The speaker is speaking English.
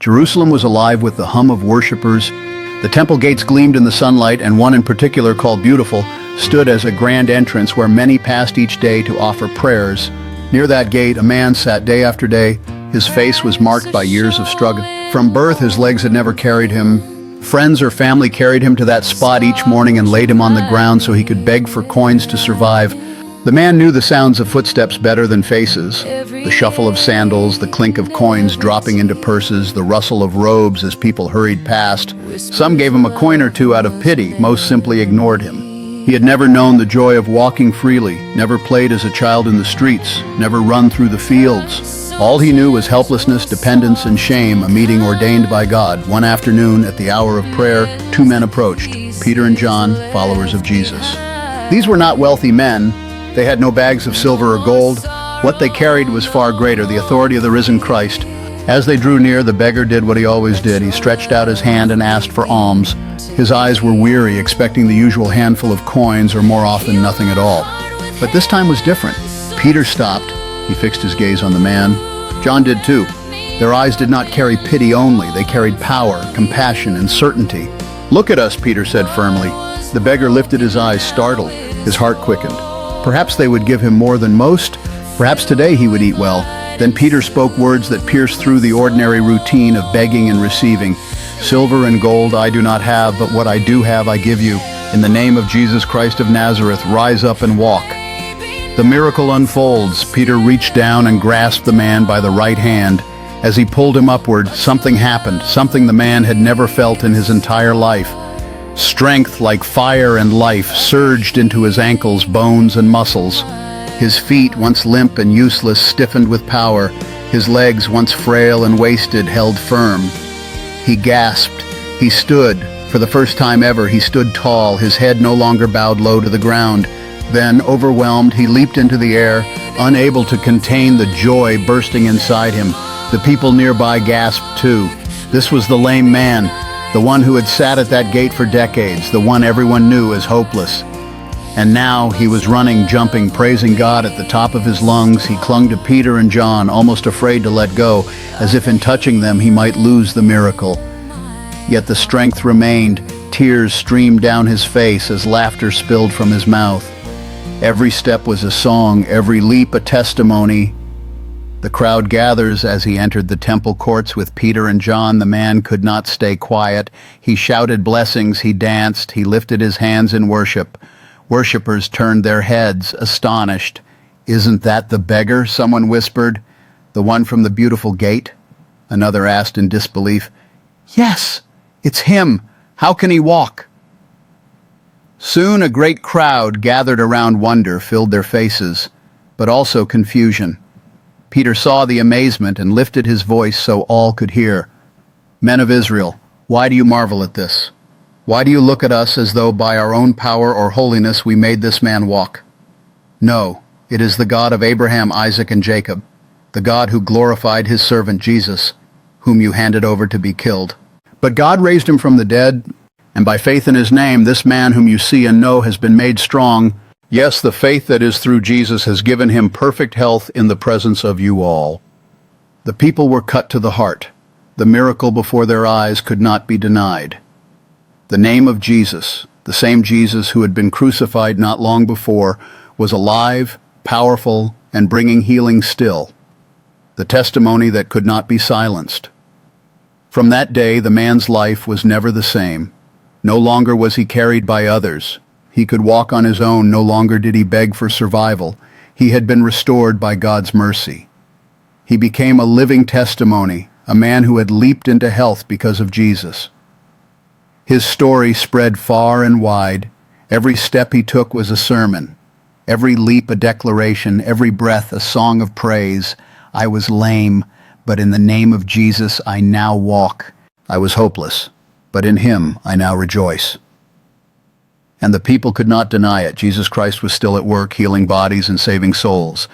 Jerusalem was alive with the hum of worshipers. The temple gates gleamed in the sunlight, and one in particular, called Beautiful, stood as a grand entrance where many passed each day to offer prayers. Near that gate, a man sat day after day. His face was marked by years of struggle. From birth, his legs had never carried him. Friends or family carried him to that spot each morning and laid him on the ground so he could beg for coins to survive. The man knew the sounds of footsteps better than faces. The shuffle of sandals, the clink of coins dropping into purses, the rustle of robes as people hurried past. Some gave him a coin or two out of pity, most simply ignored him. He had never known the joy of walking freely, never played as a child in the streets, never run through the fields. All he knew was helplessness, dependence, and shame, a meeting ordained by God. One afternoon, at the hour of prayer, two men approached, Peter and John, followers of Jesus. These were not wealthy men. They had no bags of silver or gold. What they carried was far greater, the authority of the risen Christ. As they drew near, the beggar did what he always did. He stretched out his hand and asked for alms. His eyes were weary, expecting the usual handful of coins, or more often nothing at all. But this time was different. Peter stopped. He fixed his gaze on the man. John did too. Their eyes did not carry pity only. They carried power, compassion, and certainty. "Look at us," Peter said firmly. The beggar lifted his eyes, startled. His heart quickened. Perhaps they would give him more than most. Perhaps today he would eat well. Then Peter spoke words that pierced through the ordinary routine of begging and receiving. "Silver and gold I do not have, but what I do have I give you. In the name of Jesus Christ of Nazareth, rise up and walk." The miracle unfolds. Peter reached down and grasped the man by the right hand. As he pulled him upward, something happened, something the man had never felt in his entire life. Strength like fire and life surged into his ankles, bones, and muscles. His feet, once limp and useless, stiffened with power. His legs, once frail and wasted, held firm. He gasped. He stood. For the first time ever, he stood tall, his head no longer bowed low to the ground. Then, overwhelmed, he leaped into the air, unable to contain the joy bursting inside him. The people nearby gasped too. This was the lame man, the one who had sat at that gate for decades, the one everyone knew as hopeless. And now he was running, jumping, praising God at the top of his lungs. He clung to Peter and John, almost afraid to let go, as if in touching them he might lose the miracle. Yet the strength remained. Tears streamed down his face as laughter spilled from his mouth. Every step was a song, every leap a testimony. The crowd gathers as he entered the temple courts with Peter and John. The man could not stay quiet. He shouted blessings, he danced, he lifted his hands in worship. Worshippers turned their heads, astonished. "Isn't that the beggar?" someone whispered. "The one from the beautiful gate?" Another asked in disbelief. "Yes, it's him. How can he walk?" Soon a great crowd gathered around. Wonder filled their faces, but also confusion. Peter saw the amazement and lifted his voice so all could hear. "Men of Israel, why do you marvel at this? Why do you look at us as though by our own power or holiness we made this man walk? No, it is the God of Abraham, Isaac, and Jacob, the God who glorified his servant Jesus, whom you handed over to be killed. But God raised him from the dead, and by faith in his name, this man whom you see and know has been made strong. Yes, the faith that is through Jesus has given him perfect health in the presence of you all." The people were cut to the heart. The miracle before their eyes could not be denied. The name of Jesus, the same Jesus who had been crucified not long before, was alive, powerful, and bringing healing still. The testimony that could not be silenced. From that day, the man's life was never the same. No longer was he carried by others. He could walk on his own. No longer did he beg for survival. He had been restored by God's mercy. He became a living testimony, a man who had leaped into health because of Jesus. His story spread far and wide. Every step he took was a sermon. Every leap a declaration, every breath a song of praise. "I was lame, but in the name of Jesus I now walk. I was hopeless, but in him I now rejoice." And the people could not deny it. Jesus Christ was still at work, healing bodies and saving souls.